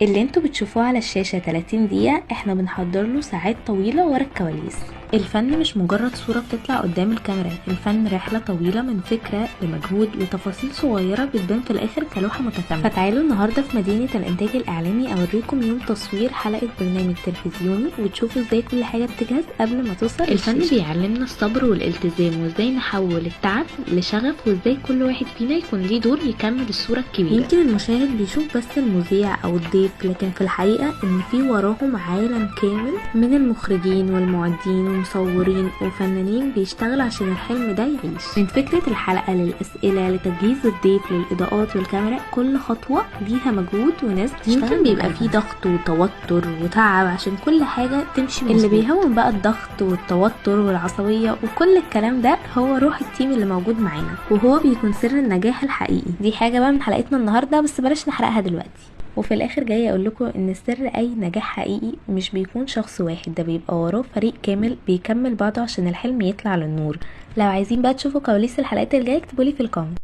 اللي انتوا بتشوفوه على الشاشة 30 دقيقة احنا بنحضر له ساعات طويلة ورا الكواليس. الفن مش مجرد صورة بتطلع قدام الكاميرا، الفن رحلة طويلة من فكرة لمجهود لتفاصيل صغيرة بتبان في الاخر كلوحة متكاملة. فتعالوا النهاردة في مدينة الانتاج الاعلامي اوريكم يوم تصوير حلقة برنامج تلفزيوني وتشوفوا ازاي كل حاجة بتجهز قبل ما توصل. الفن بيعلمنا الصبر والالتزام وازاي نحول التعب لشغف وازاي كل واحد فينا يكون ليه دور يكمل الصورة الكبيرة. يمكن المشاهد بيشوف بس المذيع او الضيف، لكن في الحقيقة ان في وراهم عالم كامل من المخرجين والمعدين ومصورين وفنانين بيشتغلوا عشان الحلم ده يعيش. من فكرة الحلقة للأسئلة لتجهيز الضيف للإضاءات والكاميرا، كل خطوة ليها مجهود وناس بتشتغل. يمكن بيبقى فيه ضغط وتوتر وتعب عشان كل حاجة تمشي مظبوط. اللي بيهون بقى الضغط والتوتر والعصبية وكل الكلام ده هو روح التيم اللي موجود معانا، وهو بيكون سر النجاح الحقيقي. دي حاجة بقى من حلقتنا النهاردة، بس بلاش نحرقها دلوقتي. وفي الاخر جاي اقول لكم ان سر اي نجاح حقيقي مش بيكون شخص واحد، ده بيبقى وراه فريق كامل بيكمل بعضه عشان الحلم يطلع للنور. لو عايزين بقى تشوفوا كواليس الحلقات الجايه اكتبولي في الكومنت.